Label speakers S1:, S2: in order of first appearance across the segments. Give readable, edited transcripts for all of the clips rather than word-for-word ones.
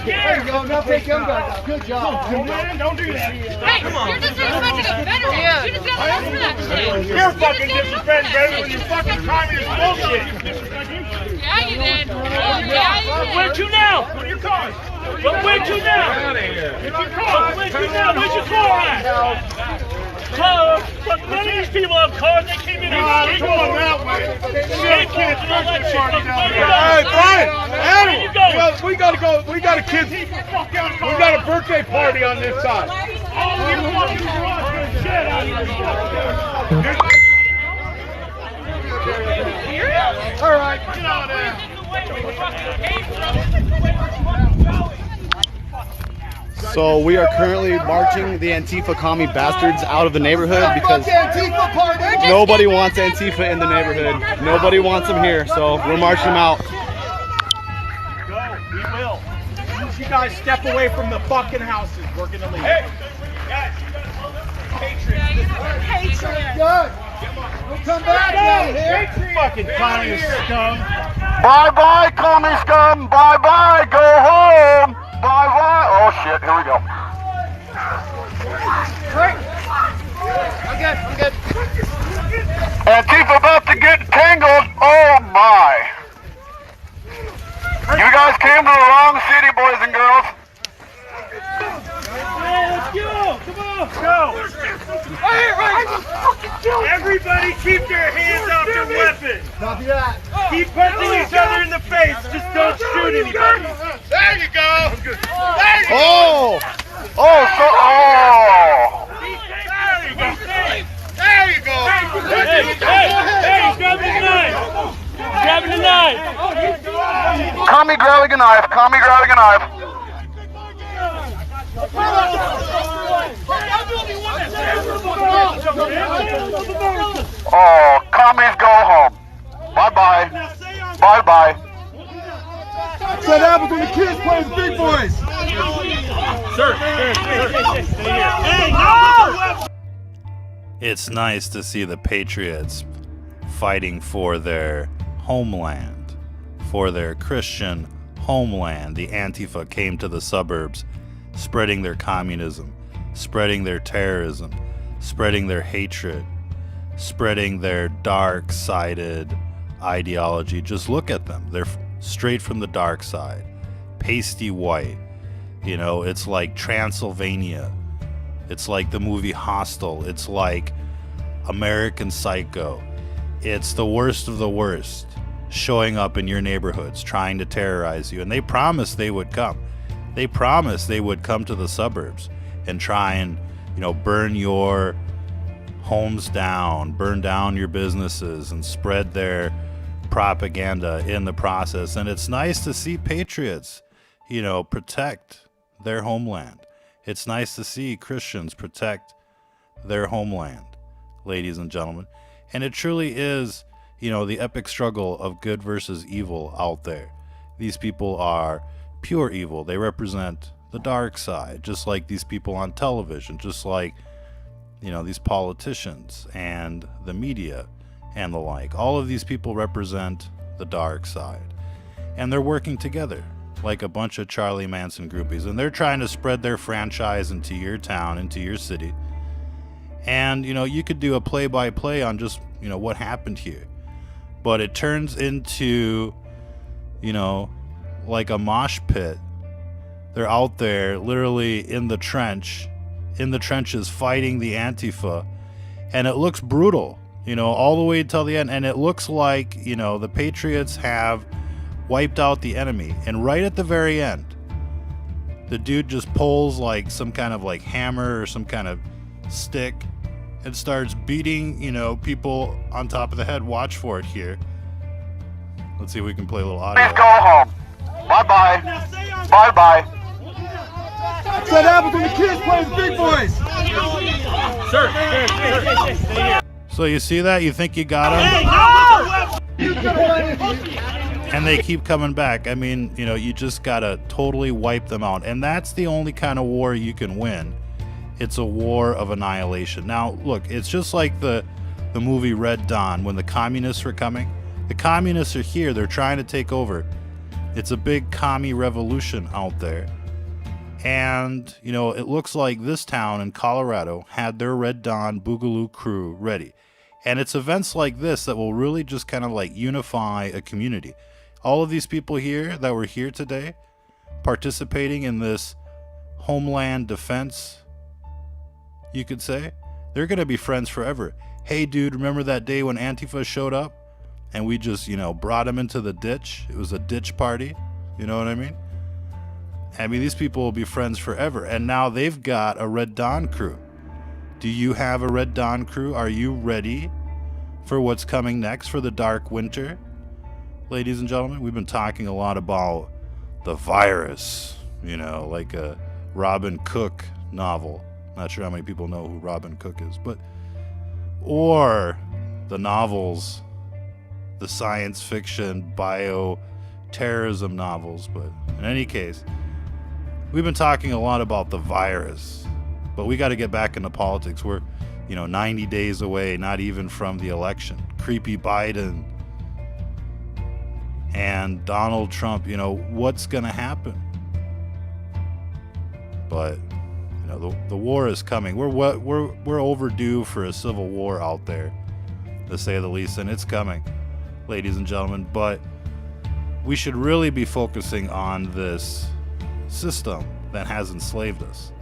S1: There you go. Now take them guys. Good job.
S2: Man, don't do that.
S3: Hey, you're disrespecting a veteran. You just got arrested for that shit.
S2: You're fucking disrespecting veterans with your fucking communist bullshit.
S3: Yeah, you did. Yeah, you did.
S2: Where to now? What are your cars? But where to now? Where's your car? Where's your car? Where's your car at? But none of these people have cars. They came in and they're going that way. They can't and all that shit.
S1: Hey, Brian, Adam, we gotta go. We got a kid. We got a birthday party on this side.
S2: All you fucking drunk shit out of here.
S1: All right.
S2: Get out of there.
S4: So we are currently marching the Antifa commie bastards out of the neighborhood because nobody wants Antifa in the neighborhood. Nobody wants them here, so we're marching them out.
S2: Go, we will. You guys step away from the fucking houses. We're gonna leave. Hey, guys, you gotta call them patriots.
S1: Good. We'll come back down here.
S2: Fucking communist scum.
S4: Bye-bye, commie scum. Bye-bye. Go home. Bye-bye. Oh, shit. Here we go.
S1: I'm good.
S4: Antifa about to get tangled. Oh, my. You guys came to the wrong city, boys and girls.
S2: Let's go. Come on. Go. Everybody keep their hands off their weapons.
S1: Copy that.
S2: Keep punching each other in the face. Just don't shoot anybody. There you go. There you go.
S4: Oh. Oh, so, oh.
S2: There you go. Hey, grab the knife. Grabbing the knife.
S4: Commie grabbing a knife. Commie grabbing a knife. Oh, commies go home. Bye-bye. Bye-bye.
S1: That's what happens when the kids play with big boys.
S2: Sir. Hey, no!
S5: It's nice to see the patriots fighting for their homeland, for their Christian homeland. The Antifa came to the suburbs, spreading their communism, spreading their terrorism, spreading their hatred, spreading their dark-sided ideology. Just look at them. They're straight from the dark side. Pasty white. You know, it's like Transylvania. It's like the movie Hostel. It's like American Psycho. It's the worst of the worst showing up in your neighborhoods, trying to terrorize you. And they promised they would come. They promised they would come to the suburbs and try and, you know, burn your homes down, burn down your businesses, and spread their propaganda in the process. And it's nice to see patriots, you know, protect their homeland. It's nice to see Christians protect their homeland, ladies and gentlemen. And it truly is, you know, the epic struggle of good versus evil out there. These people are pure evil. They represent the dark side, just like these people on television, just like, you know, these politicians and the media and the like. All of these people represent the dark side. And they're working together like a bunch of Charlie Manson groupies. And they're trying to spread their franchise into your town, into your city. And, you know, you could do a play-by-play on just, you know, what happened here. But it turns into, you know, like a mosh pit. They're out there literally in the trenches fighting the Antifa, and it looks brutal, you know, all the way till the end. And it looks like, you know, the patriots have wiped out the enemy. And right at the very end, the dude just pulls like some kind of like hammer or some kind of stick and starts beating, you know, people on top of the head. Watch for it here. Let's see if we can play a little audio.
S4: Please go home. Bye-bye. Bye-bye.
S1: That's what happens when the kids play with big boys.
S2: Sir.
S5: So you see that? You think you got them? And they keep coming back. I mean, you know, you just gotta totally wipe them out. And that's the only kind of war you can win. It's a war of annihilation. Now, look, it's just like the movie Red Dawn when the communists were coming. The communists are here. They're trying to take over. It's a big commie revolution out there. And, you know, it looks like this town in Colorado had their Red Dawn Boogaloo crew ready. And it's events like this that will really just kind of like unify a community. All of these people here that were here today participating in this homeland defense, you could say, they're going to be friends forever. Hey, dude, remember that day when Antifa showed up and we just, you know, brought them into the ditch? It was a ditch party. You know what I mean? I mean, these people will be friends forever. And now they've got a Red Dawn crew. Do you have a Red Dawn crew? Are you ready for what's coming next for the dark winter? Ladies and gentlemen, we've been talking a lot about the virus, you know, like a Robin Cook novel. Not sure how many people know who Robin Cook is, but, or the novels, the science fiction bioterrorism novels. But in any case, we've been talking a lot about the virus, but we got to get back into politics. We're, you know, 90 days away, not even from the election. Creepy Biden and Donald Trump, you know, what's going to happen? But, you know, the war is coming. We're overdue for a civil war out there, to say the least, and it's coming, ladies and gentlemen. But we should really be focusing on this system that has enslaved us.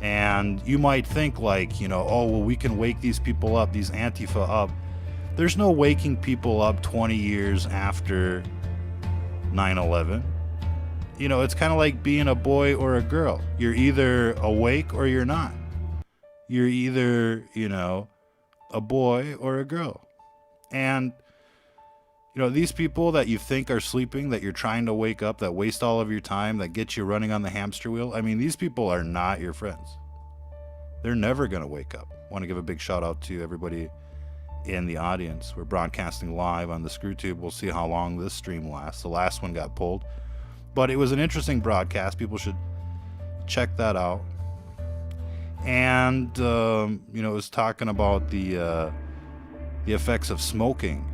S5: And you might think like, you know, oh, well, we can wake these people up, these Antifa up. There's no waking people up 20 years after 9/11. You know, it's kind of like being a boy or a girl. You're either awake or you're not. You're either, you know, a boy or a girl. And, you know, these people that you think are sleeping, that you're trying to wake up, that waste all of your time, that get you running on the hamster wheel, I mean, these people are not your friends. They're never going to wake up. I want to give a big shout out to everybody in the audience. We're broadcasting live on the ScrewTube. We'll see how long this stream lasts. The last one got pulled, but it was an interesting broadcast. People should check that out. And, you know, it was talking about the effects of smoking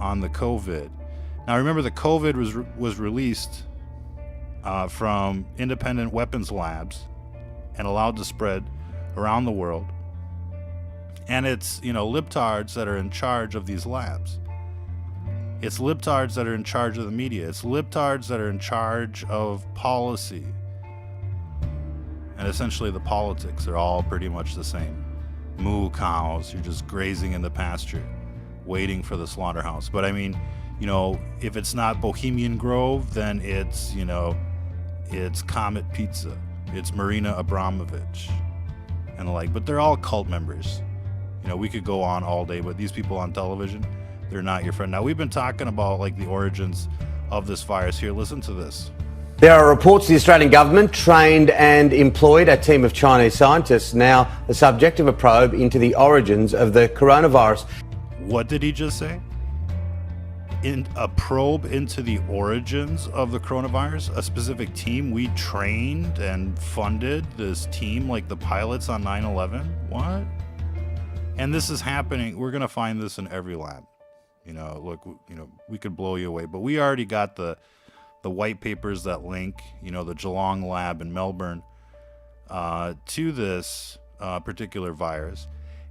S5: on the COVID. Now remember, the COVID was released from independent weapons labs and allowed to spread around the world. And it's, you know, libtards that are in charge of these labs. It's libtards that are in charge of the media. It's libtards that are in charge of policy. And essentially the politics are all pretty much the same. Moo cows, you're just grazing in the pasture, waiting for the slaughterhouse. But I mean, you know, if it's not Bohemian Grove, then it's, you know, it's Comet Pizza, it's Marina Abramovich and the like. But they're all cult members. You know, we could go on all day, but these people on television, they're not your friend. Now, we've been talking about like the origins of this virus here. Listen to this.
S6: There are reports the Australian government trained and employed a team of Chinese scientists, now the subject of a probe into the origins of the coronavirus.
S5: What did he just say? In a probe into the origins of the coronavirus? A specific team? We trained and funded this team like the pilots on 9/11? What? And this is happening. We're going to find this in every lab. You know, look, you know, we could blow you away, but we already got the white papers that link, you know, the Geelong lab in Melbourne to this particular virus.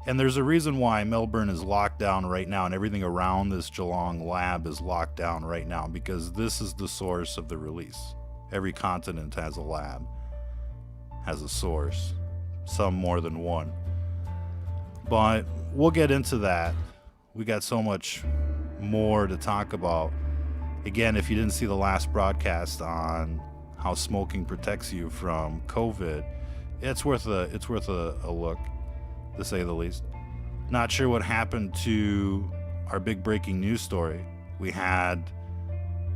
S5: And there's a reason why Melbourne is locked down right now and everything around this Geelong lab is locked down right now, because this is the source of the release. Every continent has a lab, has a source, some more than one. But we'll get into that. We got so much more to talk about. Again, if you didn't see the last broadcast on how smoking protects you from COVID, it's worth a look, to say the least. Not sure what happened to our big breaking news story. We had,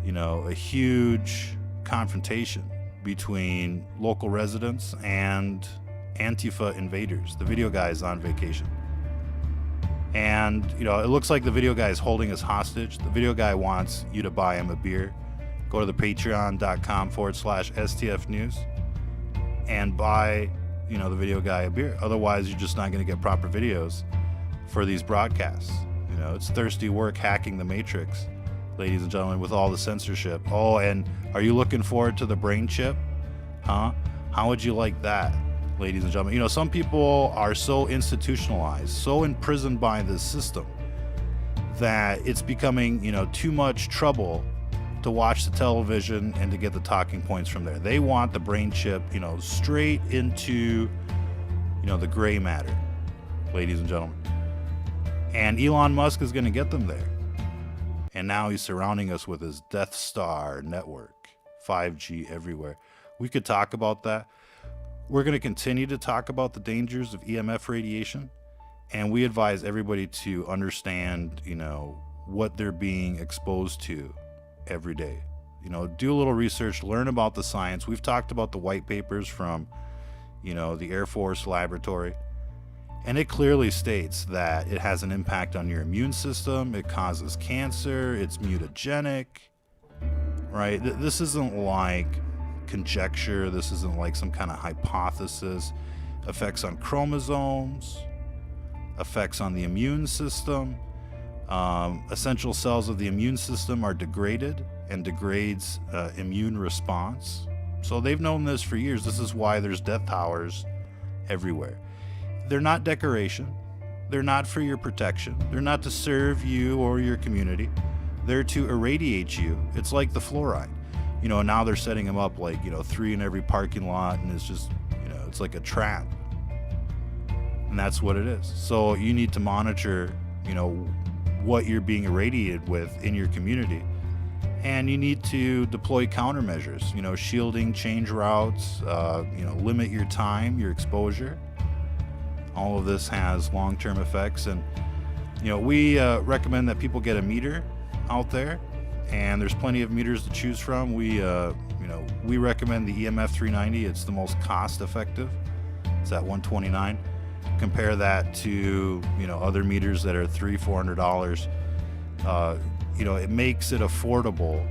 S5: you know, a huge confrontation between local residents and Antifa invaders. The video guy is on vacation. And, you know, it looks like the video guy is holding us hostage. The video guy wants you to buy him a beer. Go to the patreon.com/STF News and buy, you know, the video guy a beer. Otherwise, you're just not going to get proper videos for these broadcasts. You know, it's thirsty work hacking the matrix, ladies and gentlemen, with all the censorship. Oh, and are you looking forward to the brain chip? Huh? How would you like that, ladies and gentlemen? You know, some people are so institutionalized, so imprisoned by this system, that it's becoming, you know, too much trouble to watch the television and to get the talking points from there. They want the brain chip, you know, straight into, you know, the gray matter, ladies and gentlemen. And Elon Musk is going to get them there. And now he's surrounding us with his Death Star network, 5G everywhere. We could talk about that. We're going to continue to talk about the dangers of EMF radiation. And we advise everybody to understand, you know, what they're being exposed to every day. You know, do a little research, learn about the science. We've talked about the white papers from, you know, the Air Force laboratory. And it clearly states that it has an impact on your immune system. It causes cancer. It's mutagenic, right? This isn't like conjecture. This isn't like some kind of hypothesis. Effects on chromosomes, effects on the immune system. Essential cells of the immune system are degraded and degrades immune response. So they've known this for years. This is why there's death towers everywhere. They're not decoration. They're not for your protection. They're not to serve you or your community. They're to irradiate you. It's like the fluoride. You know, now they're setting them up like, you know, 3 in every parking lot, and it's just, you know, it's like a trap. And that's what it is. So you need to monitor, you know, what you're being irradiated with in your community. And you need to deploy countermeasures, you know, shielding, change routes, you know, limit your time, your exposure. All of this has long-term effects. And, you know, we recommend that people get a meter out there, and there's plenty of meters to choose from. We recommend the EMF 390. It's the most cost-effective. It's at $129. Compare that to, you know, other meters that are $300-400. You know, it makes it affordable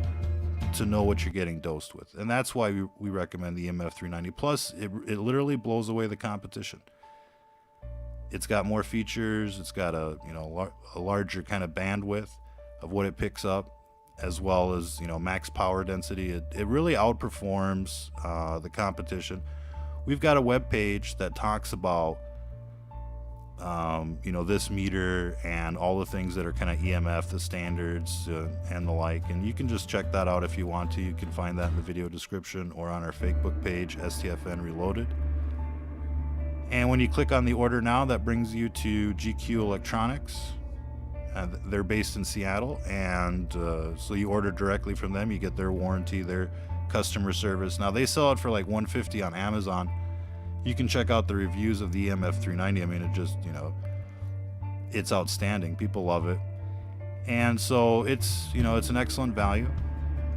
S5: to know what you're getting dosed with, and that's why we recommend the EMF 390. Plus, it literally blows away the competition. It's got more features. It's got a larger kind of bandwidth of what it picks up, as well as, you know, max power density. It really outperforms the competition. We've got a web page that talks about you know, this meter and all the things that are kind of EMF, the standards and the like, and you can just check that out if you want to. You can find that in the video description or on our Facebook page, STFN Reloaded. And when you click on the order now, that brings you to GQ Electronics. They're based in Seattle, and so you order directly from them. You get their warranty, their customer service. Now they sell it for like $150 on Amazon. You can check out the reviews of the EMF 390. I mean, it just, you know, it's outstanding. People love it. And so it's, you know, it's an excellent value.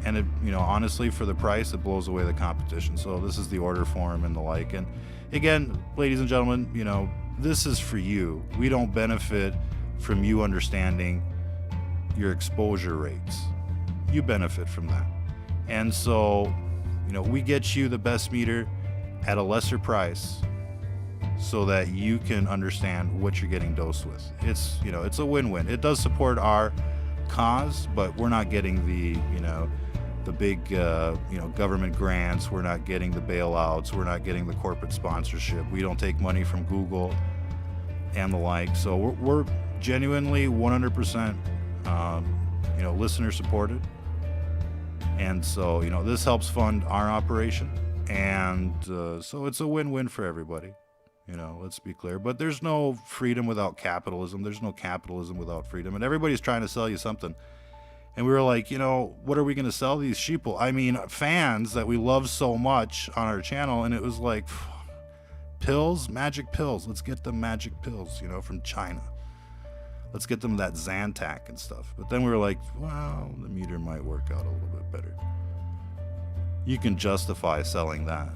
S5: And it, you know, honestly, for the price, it blows away the competition. So this is the order form and the like. And again, ladies and gentlemen, you know, this is for you. We don't benefit from you understanding your exposure rates. You benefit from that. And so, you know, we get you the best meter at a lesser price so that you can understand what you're getting dosed with. It's, you know, it's a win-win. It does support our cause, but we're not getting the, you know, the big, you know, government grants. We're not getting the bailouts. We're not getting the corporate sponsorship. We don't take money from Google and the like. So we're genuinely 100%, you know, listener supported. And so, you know, this helps fund our operation. And so it's a win-win for everybody, you know, let's be clear. But there's no freedom without capitalism. There's no capitalism without freedom. And everybody's trying to sell you something. And we were like, you know, what are we going to sell these sheeple? I mean, fans that we love so much on our channel. And it was like, pills, magic pills. Let's get them magic pills, you know, from China. Let's get them that Zantac and stuff. But then we were like, well, the meter might work out a little bit better. You can justify selling that,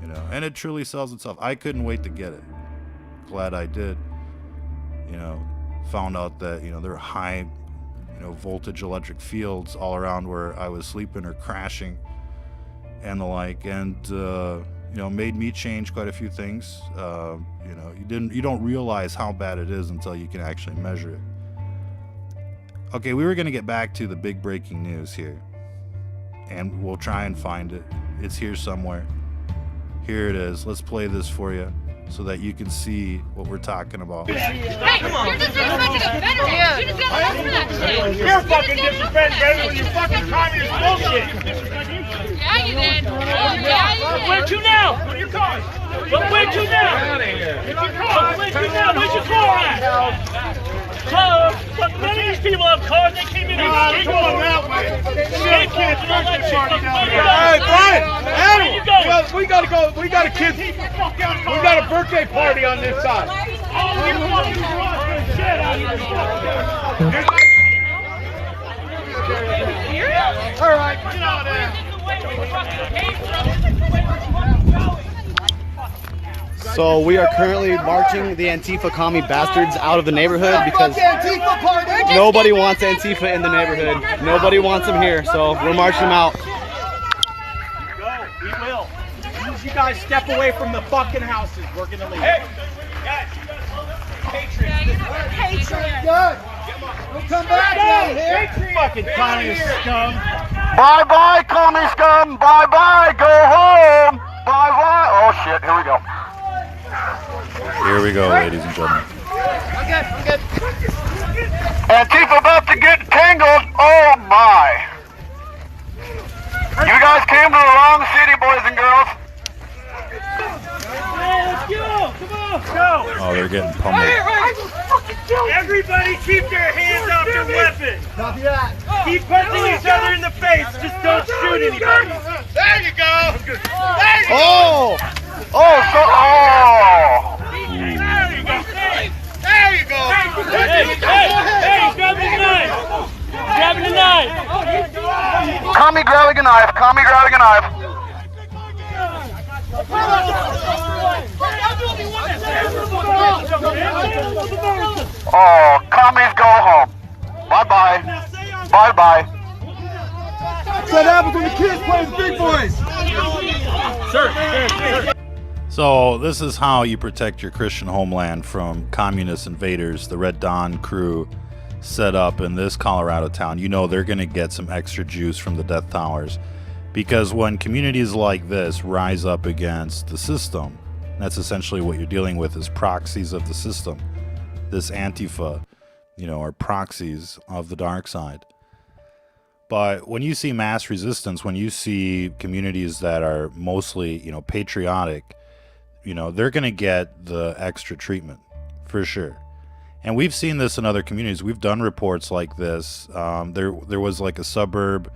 S5: you know, and it truly sells itself. I couldn't wait to get it. Glad I did. You know, found out that, you know, there are high, you know, voltage electric fields all around where I was sleeping or crashing and the like, and you know, made me change quite a few things. You know, you don't realize how bad it is until you can actually measure it. Okay, we were going to get back to the big breaking news here. And we'll try and find it. It's here somewhere. Here it is. Let's play this for you so that you can see what we're talking about.
S3: Hey, you're disrespecting a veteran. You just got arrested for that shit.
S2: You're fucking disrespecting veterans with your fucking communist bullshit.
S3: Yeah, you did. Yeah, you did.
S7: Where'd you now? What are your cars? But where'd you now? Where'd you now? Where's your car at? But none of these people have cars. They came in here skateboarding. Skateboards and all that shit.
S1: Hey, Brian!
S7: Where you going?
S1: Hey! We gotta go. We got a kid. We got a birthday party on this side.
S7: Oh, you fucking shit out of here.
S1: All right, get out of there.
S4: So we are currently marching the Antifa commie bastards out of the neighborhood because nobody wants Antifa in the neighborhood. Nobody wants them here, so we're marching them out.
S2: Go, we will. As soon as you guys step away from the fucking houses, we're gonna leave. Hey, guys, you gotta call them patriots.
S1: Good. We'll come back down here.
S2: Fucking communist scum.
S4: Bye bye, commie scum. Bye bye. Go home. Bye bye. Oh shit. Here we go.
S5: Here we go, ladies and gentlemen.
S1: I'm good.
S4: Antifa about to get tangled. Oh my. You guys came to the wrong city, boys and girls.
S7: Hey, let's go. Come on. Go.
S5: Oh, they're getting pummeled.
S7: Everybody keep their hands off their weapons.
S1: Copy that.
S7: Keep punching each other in the face. Just don't shoot anybody.
S1: There you go. There you go.
S4: Oh. Oh.
S7: There you go.
S1: There you go.
S7: Hey, grab the knife. Grabbing the knife.
S4: Commie grabbing a knife. Commie grabbing a knife. Oh, commies go home. Bye-bye. Bye-bye.
S1: What happens when the kids play with big boys?
S5: So this is how you protect your Christian homeland from communist invaders. The Red Dawn crew set up in this Colorado town. You know they're going to get some extra juice from the Death Towers, because when communities like this rise up against the system, that's essentially what you're dealing with, is proxies of the system. This Antifa, are proxies of the dark side. But when you see mass resistance, when you see communities that are mostly, patriotic, they're going to get the extra treatment for sure. And we've seen this in other communities. We've done reports like this. There was like a suburb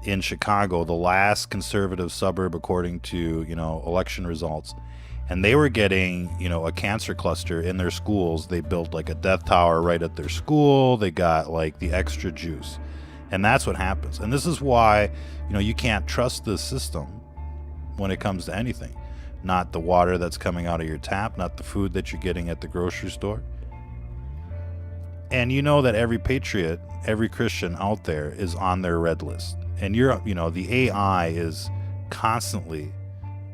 S5: in Chicago, the last conservative suburb according to, election results. And they were getting, a cancer cluster in their schools. They built like a death tower right at their school. They got like the extra juice. And that's what happens. And this is why, you can't trust this system when it comes to anything. Not the water that's coming out of your tap, not the food that you're getting at the grocery store. And you know that every patriot, every Christian out there is on their red list. And the AI is constantly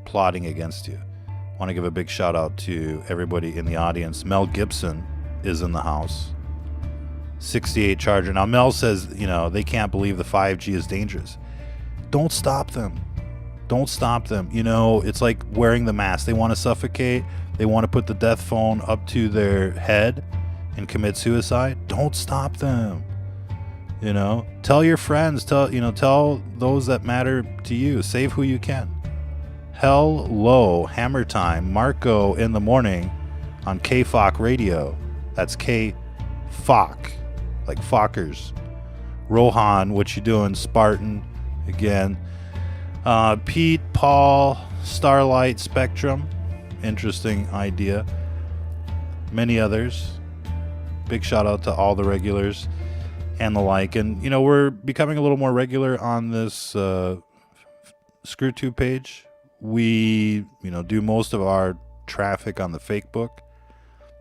S5: plotting against you. I want to give a big shout out to everybody in the audience. Mel Gibson is in the house. 68 Charger. Now Mel says, they can't believe the 5G is dangerous. Don't stop them. Don't stop them. It's like wearing the mask. They want to suffocate. They want to put the death phone up to their head and commit suicide. Don't stop them. Tell your friends, tell those that matter to you. Save who you can. Hello, Hammer Time, Marco in the morning on KFOC Radio. That's KFOC, like Fockers. Rohan, what you doing? Spartan, again. Pete, Paul, Starlight, Spectrum. Interesting idea. Many others. Big shout out to all the regulars and the like. And, we're becoming a little more regular on this ScrewTube page. We, do most of our traffic on the Fakebook.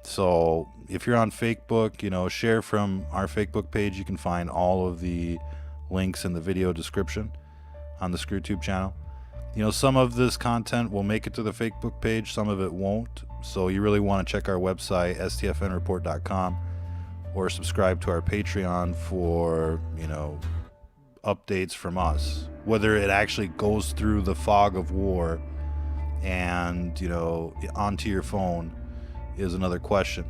S5: So if you're on Fakebook, share from our Fakebook page. You can find all of the links in the video description on the ScrewTube channel. Some of this content will make it to the Fakebook page. Some of it won't. So you really want to check our website, stfnreport.com, or subscribe to our Patreon for, you know, updates from us. Whether it actually goes through the fog of war and, you know, onto your phone is another question.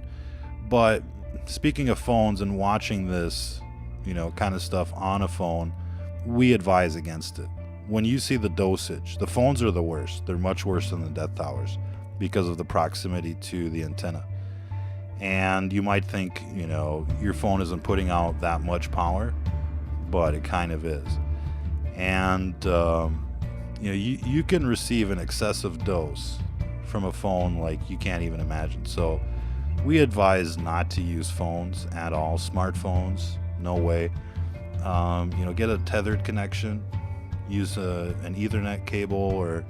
S5: But speaking of phones and watching this, you know, kind of stuff on a phone, we advise against it. When you see the dosage, the phones are the worst. They're much worse than the death towers because of the proximity to the antenna. And you might think, you know, your phone isn't putting out that much power, but it kind of is. And you know, you can receive an excessive dose from a phone like you can't even imagine. So we advise not to use phones at all. Smartphones, no way. You know, get a tethered connection, use an Ethernet cable, or,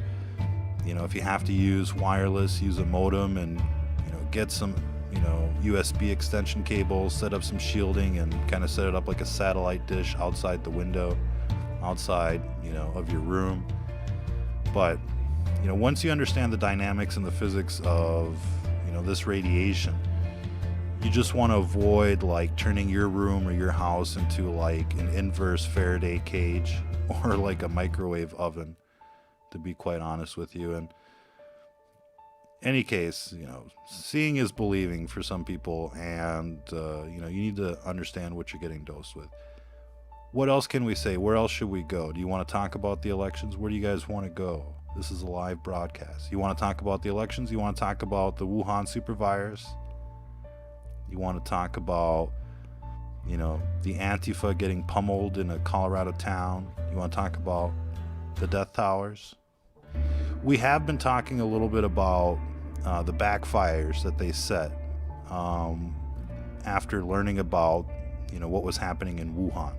S5: you know, if you have to use wireless, use a modem, and, you know, get some, you know, USB extension cable, set up some shielding, and kind of set it up like a satellite dish outside the window, outside, you know, of your room. But, you know, once you understand the dynamics and the physics of, you know, this radiation, you just want to avoid like turning your room or your house into like an inverse Faraday cage or like a microwave oven, to be quite honest with you. And any case, you know, seeing is believing for some people, and you know, you need to understand what you're getting dosed with. What else can we say? Where else should we go? Do you want to talk about the elections? Where do you guys want to go? This is a live broadcast. You want to talk about the elections? You want to talk about the Wuhan supervirus? You want to talk about, you know, the Antifa getting pummeled in a Colorado town? You want to talk about the death towers? We have been talking a little bit about the backfires that they set after learning about, you know, what was happening in Wuhan.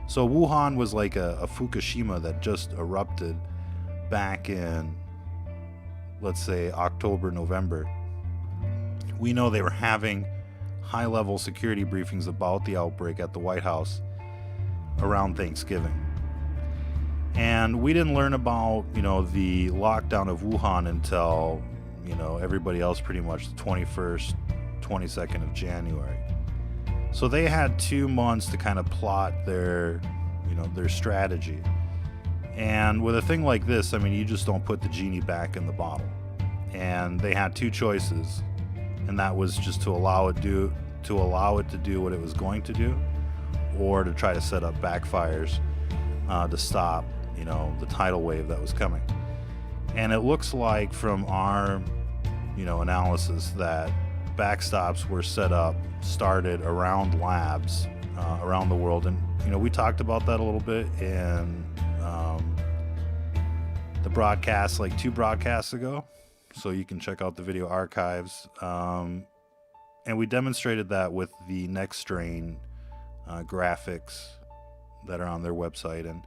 S5: So Wuhan was like a Fukushima that just erupted back in, let's say, October, November. We know they were having high-level security briefings about the outbreak at the White House around Thanksgiving. And we didn't learn about, you know, the lockdown of Wuhan until, you know, everybody else pretty much the 21st, 22nd of January. So they had 2 months to kind of plot their, you know, their strategy. And with a thing like this, I mean, you just don't put the genie back in the bottle. And they had 2 choices, and that was just to allow it to do what it was going to do, or to try to set up backfires to stop, you know, the tidal wave that was coming. And it looks like from our, you know, analysis that backstops were started around labs around the world. And, you know, we talked about that a little bit in the broadcast, like 2 broadcasts ago. So you can check out the video archives. And we demonstrated that with the next strain graphics that are on their website. And,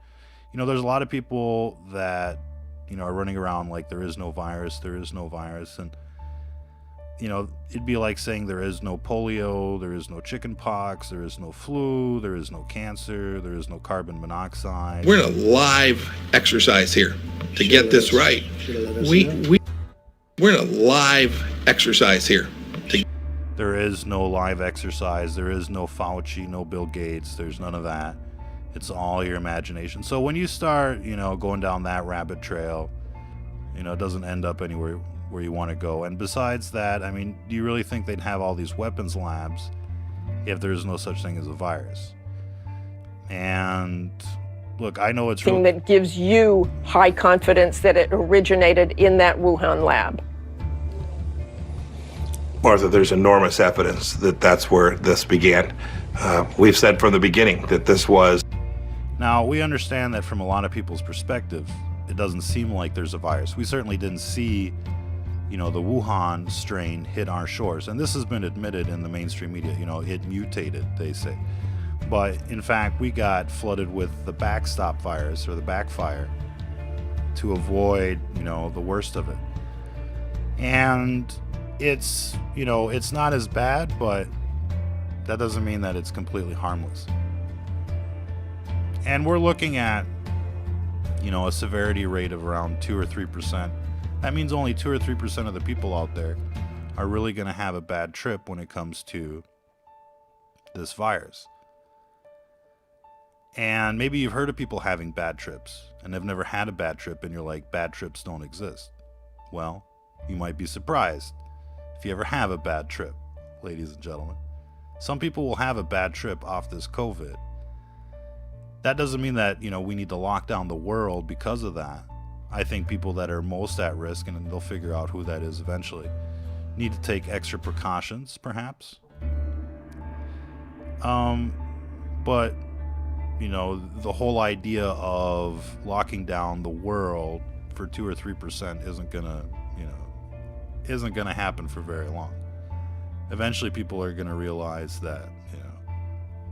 S5: you know, there's a lot of people that, you know, are running around like there is no virus, there is no virus. And, you know, it'd be like saying there is no polio, there is no chicken pox, there is no flu, there is no cancer, there is no carbon monoxide.
S8: We're in a live exercise here to get this right. We're in a live exercise here.
S5: There is no live exercise. There is no Fauci, no Bill Gates. There's none of that. It's all your imagination. So when you start, you know, going down that rabbit trail, you know, it doesn't end up anywhere where you want to go. And besides that, I mean, do you really think they'd have all these weapons labs if there's no such thing as a virus? And look, I know it's
S9: that gives you high confidence that it originated in that Wuhan lab.
S8: Martha, there's enormous evidence that that's where this began. We've said from the beginning that this was.
S5: Now, we understand that from a lot of people's perspective, it doesn't seem like there's a virus. We certainly didn't see, you know, the Wuhan strain hit our shores. And this has been admitted in the mainstream media. You know, it mutated, they say. But in fact, we got flooded with the backstop virus, or the backfire, to avoid, you know, the worst of it. And it's, you know, it's not as bad, but that doesn't mean that it's completely harmless. And we're looking at, you know, a severity rate of around 2 or 3%. That means only 2 or 3% of the people out there are really going to have a bad trip when it comes to this virus. And maybe you've heard of people having bad trips and have never had a bad trip, and you're like, bad trips don't exist. Well, you might be surprised if you ever have a bad trip, ladies and gentlemen. Some people will have a bad trip off this COVID. That doesn't mean that, we need to lock down the world because of that. I think people that are most at risk, and they'll figure out who that is eventually, need to take extra precautions, perhaps. But the whole idea of locking down the world for 2 or 3% isn't gonna happen for very long. Eventually, people are gonna realize that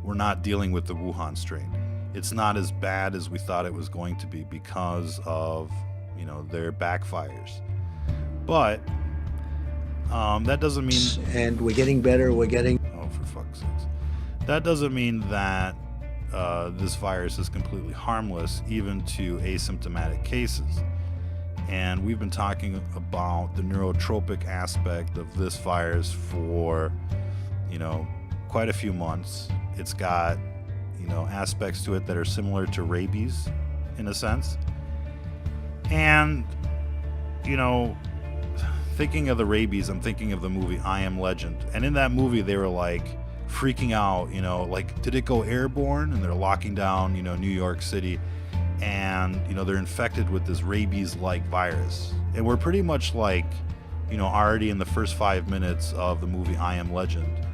S5: we're not dealing with the Wuhan strain. It's not as bad as we thought it was going to be because of their backfires. But that doesn't mean.
S10: And we're getting better. Oh,
S5: for fuck's sakes! That doesn't mean that this virus is completely harmless, even to asymptomatic cases. And we've been talking about the neurotropic aspect of this virus for, quite a few months. It's got, aspects to it that are similar to rabies, in a sense. And, thinking of the rabies, I'm thinking of the movie I Am Legend. And in that movie, they were like freaking out, did it go airborne? And they're locking down, New York City. And, they're infected with this rabies-like virus. And we're pretty much like, already in the first 5 minutes of the movie I Am Legend.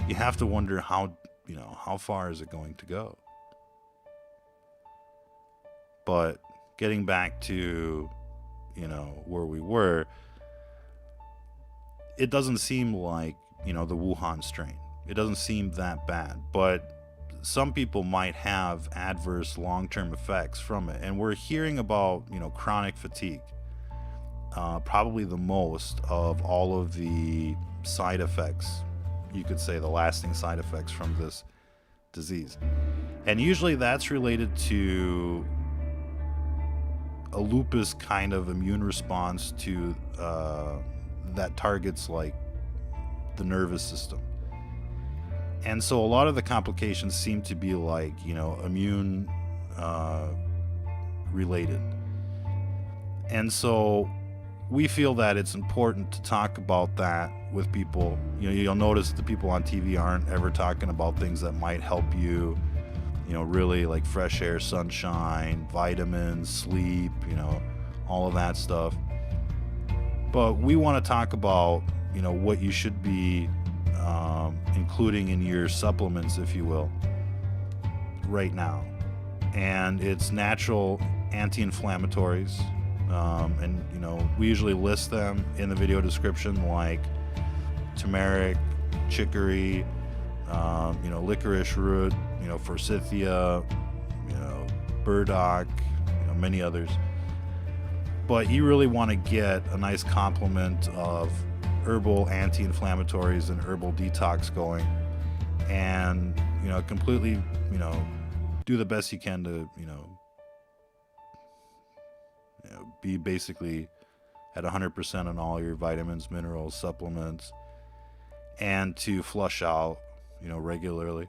S5: You have to wonder how far is it going to go? But getting back to, where we were, it doesn't seem like, the Wuhan strain. It doesn't seem that bad, but some people might have adverse long-term effects from it. And we're hearing about, chronic fatigue, probably the most of all of the side effects, you could say the lasting side effects from this disease. And usually that's related to a lupus kind of immune response to that targets like the nervous system. And so a lot of the complications seem to be like, immune related. And so we feel that it's important to talk about that with people. You'll notice the people on TV aren't ever talking about things that might help you, really like fresh air, sunshine, vitamins, sleep, all of that stuff. But we want to talk about, what you should be including in your supplements, if you will, right now. And it's natural anti-inflammatories. And we usually list them in the video description, like turmeric, chicory, licorice root, FORSYTHIA, BURDOCK, many others. But you really want to get a nice complement of herbal anti-inflammatories and herbal detox going, and completely do the best you can to be basically at 100% on all your vitamins, minerals, supplements, and to flush out regularly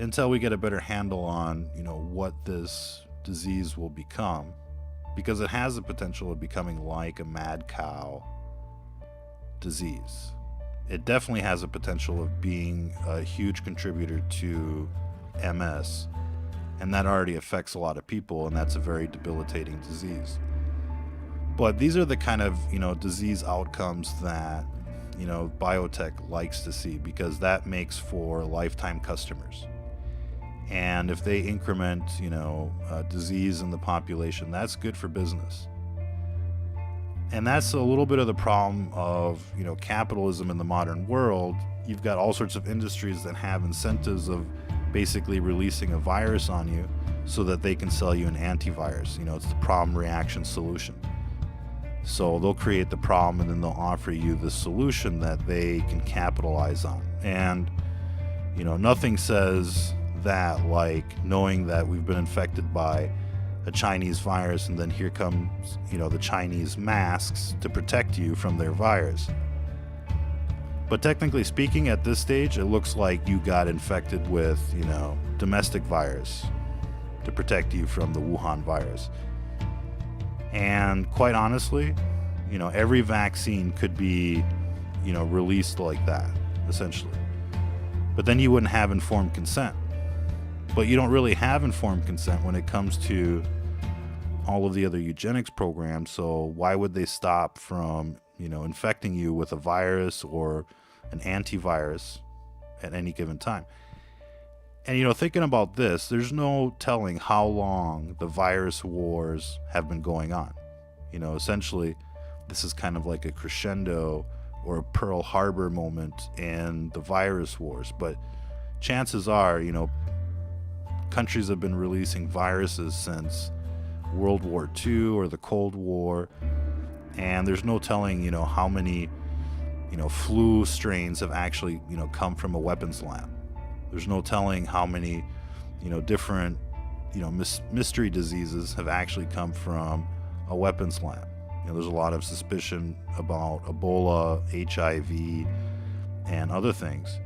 S5: until we get a better handle on what this disease will become, because it has the potential of becoming like a mad cow disease. It definitely has a potential of being a huge contributor to MS, and that already affects a lot of people, and that's a very debilitating disease. But these are the kind of disease outcomes that biotech likes to see, because that makes for lifetime customers. And if they increment disease in the population, that's good for business. And that's a little bit of the problem of, capitalism in the modern world. You've got all sorts of industries that have incentives of basically releasing a virus on you so that they can sell you an antivirus. It's the problem, reaction, solution. So they'll create the problem and then they'll offer you the solution that they can capitalize on. And, nothing says that like knowing that we've been infected by a Chinese virus, and then here comes, the Chinese masks to protect you from their virus. But technically speaking, at this stage, it looks like you got infected with, you know, domestic virus to protect you from the Wuhan virus. And quite honestly, you know, every vaccine could be, you know, released like that, essentially. But then you wouldn't have informed consent. But you don't really have informed consent when it comes to all of the other eugenics programs. So why would they stop from, you know, infecting you with a virus or an antivirus at any given time? And, you know, thinking about this, there's no telling how long the virus wars have been going on. You know, essentially, this is kind of like a crescendo or a Pearl Harbor moment in the virus wars. But chances are, you know, countries have been releasing viruses since World War II or the Cold War. And there's no telling, you know, how many, you know, flu strains have actually, you know, come from a weapons lab. There's no telling how many, you know, different, you know, mystery diseases have actually come from a weapons lab. You know, there's a lot of suspicion about Ebola, HIV, and other things.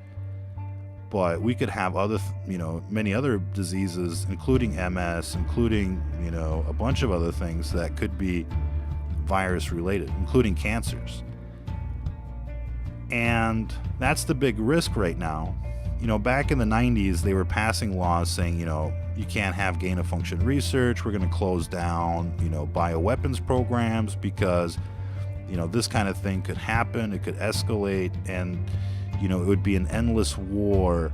S5: But we could have other, you know, many other diseases, including MS, including, you know, a bunch of other things that could be virus related, including cancers. And that's the big risk right now. You know, back in the 90s, they were passing laws saying, you know, you can't have gain of function research. We're going to close down, you know, bioweapons programs because, you know, this kind of thing could happen. It could escalate, and, you know, it would be an endless war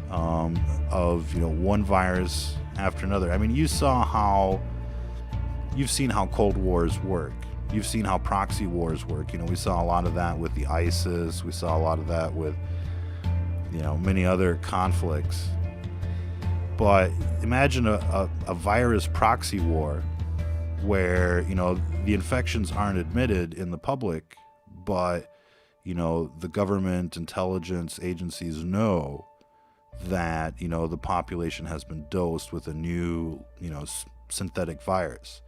S5: of, you know, one virus after another. I mean, you've seen how Cold Wars work. You've seen how proxy wars work. You know, we saw a lot of that with the ISIS. We saw a lot of that with, you know, many other conflicts. But imagine a virus proxy war where, you know, the infections aren't admitted in the public, but, you know, the government intelligence agencies know that, you know, the population has been dosed with a new, you know, synthetic virus.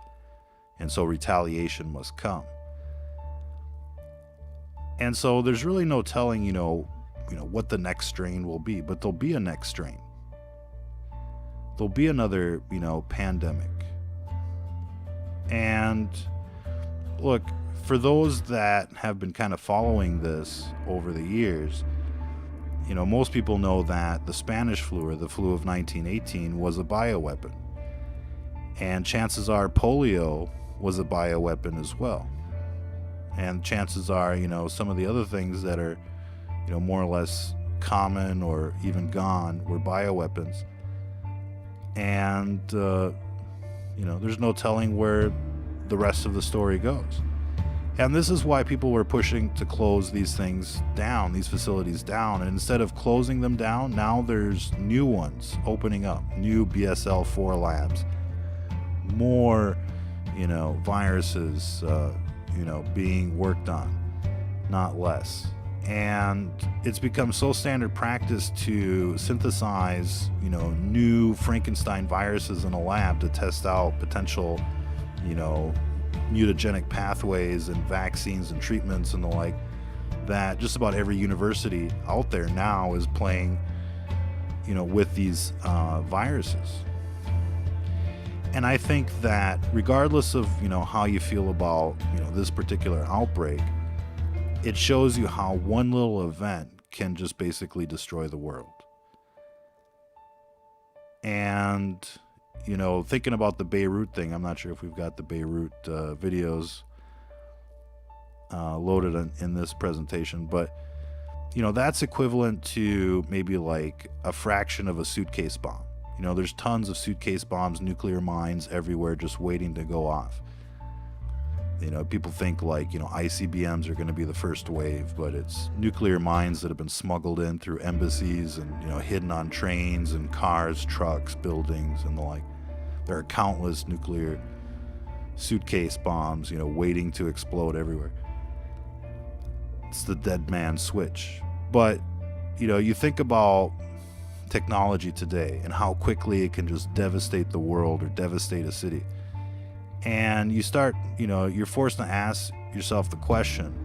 S5: And so retaliation must come. And so there's really no telling, you know, what the next strain will be, but there'll be a next strain. There'll be another, you know, pandemic. And look, for those that have been kind of following this over the years, you know, most people know that the Spanish flu or the flu of 1918 was a bioweapon. And chances are polio was a bioweapon as well. And chances are, you know, some of the other things that are, you know, more or less common or even gone were bioweapons. And, you know, there's no telling where the rest of the story goes. And this is why people were pushing to close these things down, these facilities down. And instead of closing them down, now there's new ones opening up, new BSL-4 labs, more, you know, viruses, you know, being worked on, not less. And it's become so standard practice to synthesize, you know, new Frankenstein viruses in a lab to test out potential, you know, mutagenic pathways and vaccines and treatments and the like, that just about every university out there now is playing, you know, with these viruses. And I think that regardless of, you know, how you feel about, you know, this particular outbreak, it shows you how one little event can just basically destroy the world. And, you know, thinking about the Beirut thing, I'm not sure if we've got the Beirut videos loaded in this presentation, but, you know, that's equivalent to maybe like a fraction of a suitcase bomb. You know, there's tons of suitcase bombs, nuclear mines everywhere just waiting to go off. You know, people think like, you know, ICBMs are going to be the first wave, but it's nuclear mines that have been smuggled in through embassies and, you know, hidden on trains and cars, trucks, buildings, and the like. There are countless nuclear suitcase bombs, you know, waiting to explode everywhere. It's the dead man switch. But, you know, you think about technology today and how quickly it can just devastate the world or devastate a city. And you start, you know, you're forced to ask yourself the question,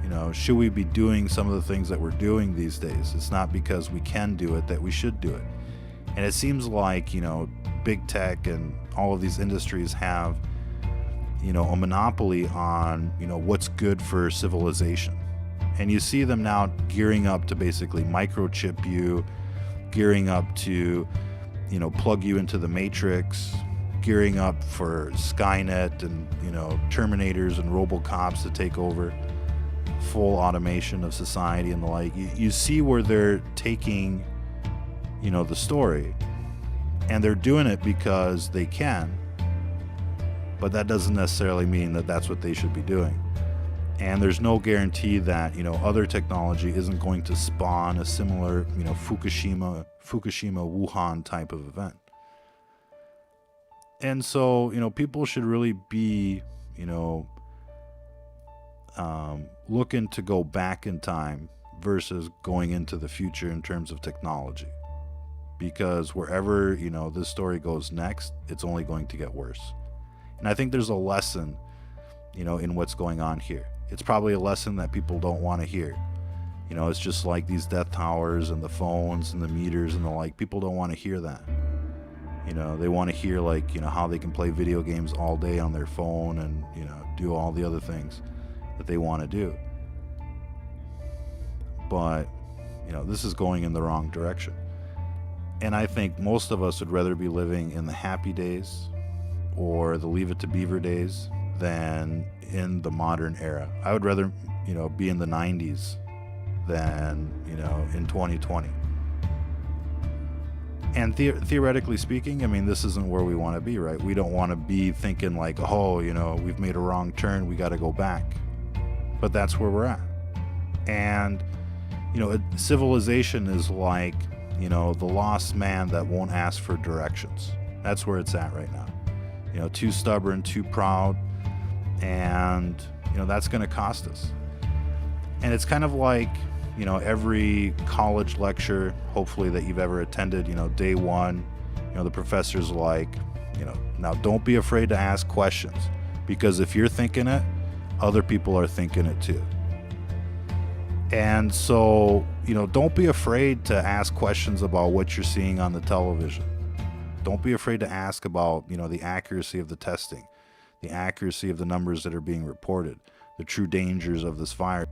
S5: You know, should we be doing some of the things that we're doing these days? It's not because we can do it that we should do it. And it seems like, you know, big tech and all of these industries have, you know, a monopoly on, you know, what's good for civilization. And you see them now gearing up to basically microchip you, gearing up to, you know, plug you into the Matrix, gearing up for Skynet and, you know, Terminators and Robocops to take over, full automation of society and the like. You see where they're taking, you know, the story, and they're doing it because they can, but that doesn't necessarily mean that that's what they should be doing. And there's no guarantee that, you know, other technology isn't going to spawn a similar, you know, Fukushima, Wuhan type of event. And so, you know, people should really be, you know, looking to go back in time versus going into the future in terms of technology. Because wherever, you know, this story goes next, it's only going to get worse. And I think there's a lesson, you know, in what's going on here. It's probably a lesson that people don't want to hear. You know, it's just like these death towers and the phones and the meters and the like. People don't want to hear that. You know, they want to hear, like, you know, how they can play video games all day on their phone and, you know, do all the other things that they want to do. But, you know, this is going in the wrong direction. And I think most of us would rather be living in the happy days or the Leave It to Beaver days than in the modern era. I would rather, you know, be in the 90s than, you know, in 2020. And theoretically speaking, I mean, this isn't where we want to be, right? We don't want to be thinking like, oh, you know, we've made a wrong turn, we got to go back. But that's where we're at. And, you know, civilization is like, you know, the lost man that won't ask for directions. That's where it's at right now. You know, too stubborn, too proud, and, you know, that's going to cost us. And it's kind of like, you know, every college lecture, hopefully, that you've ever attended, you know, day one, you know, the professor's like, you know, now don't be afraid to ask questions, because if you're thinking it, other people are thinking it too. And so, you know, don't be afraid to ask questions about what you're seeing on the television. Don't be afraid to ask about, you know, the accuracy of the testing, the accuracy of the numbers that are being reported, the true dangers of this virus.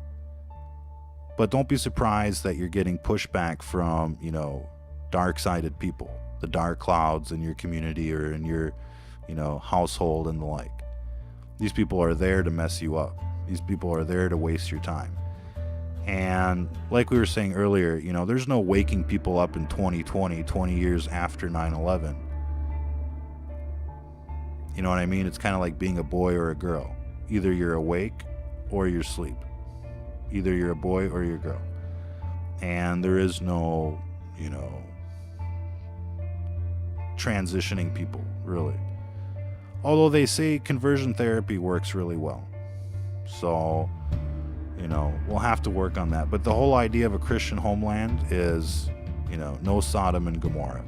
S5: But don't be surprised that you're getting pushback from, you know, dark-sided people, the dark clouds in your community or in your, you know, household and the like. These people are there to mess you up. These people are there to waste your time. And like we were saying earlier, you know, there's no waking people up in 2020, 20 years after 9/11. You know what I mean? It's kind of like being a boy or a girl. Either you're awake or you're asleep. Either you're a boy or you're a girl. And there is no, you know, transitioning people, really. Although they say conversion therapy works really well. So, you know, we'll have to work on that. But the whole idea of a Christian homeland is, you know, no Sodom and Gomorrah.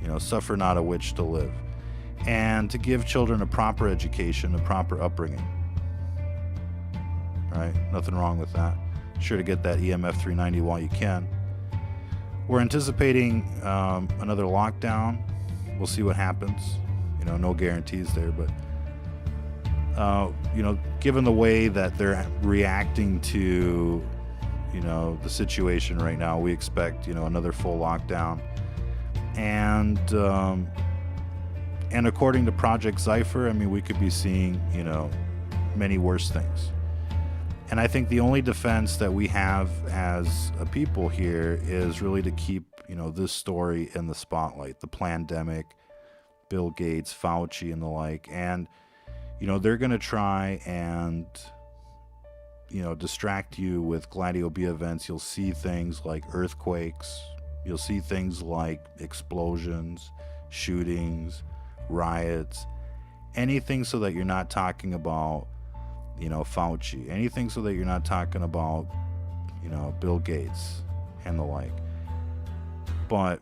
S5: You know, suffer not a witch to live. And to give children a proper education, a proper upbringing. Right? Nothing wrong with that. Sure to get that EMF 390 while you can. We're anticipating another lockdown. We'll see what happens. You know, no guarantees there, but you know, given the way that they're reacting to, you know, the situation right now, we expect, you know, another full lockdown. And according to Project ZYPHR, I mean, we could be seeing, you know, many worse things. And I think the only defense that we have as a people here is really to keep, you know, this story in the spotlight, the pandemic, Bill Gates, Fauci, and the like. And, you know, they're going to try and, you know, distract you with Gladio B events. You'll see things like earthquakes. You'll see things like explosions, shootings, riots, anything so that you're not talking about, you know, Fauci, anything so that you're not talking about, you know, Bill Gates and the like. But,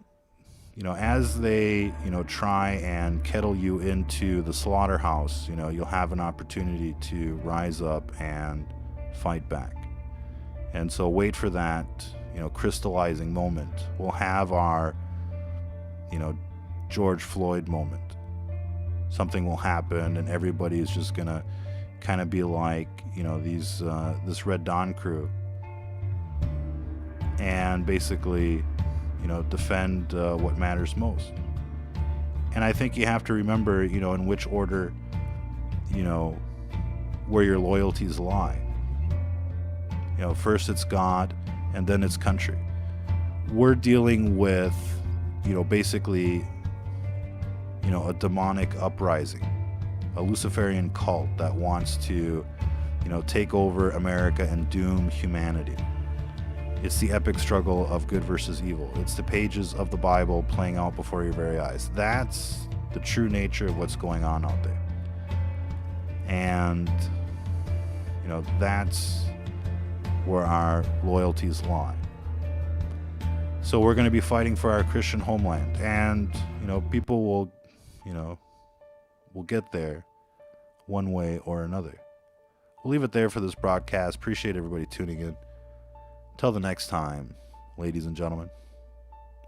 S5: you know, as they, you know, try and kettle you into the slaughterhouse, you know, you'll have an opportunity to rise up and fight back. And so wait for that, crystallizing moment. We'll have our, George Floyd moment. Something will happen and everybody is just gonna kind of be like, this Red Dawn crew, and basically, defend what matters most. And I think you have to remember, in which order, where your loyalties lie. First it's God, and then it's country. We're dealing with, basically, a demonic uprising, a Luciferian cult that wants to, take over America and doom humanity. It's the epic struggle of good versus evil. It's the pages of the Bible playing out before your very eyes. That's the true nature of what's going on out there. And, that's where our loyalties lie. So we're going to be fighting for our Christian homeland. And, people will, will get there one way or another. We'll leave it there for this broadcast. Appreciate everybody tuning in. Until the next time, ladies and gentlemen,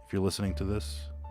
S5: if you're listening to this,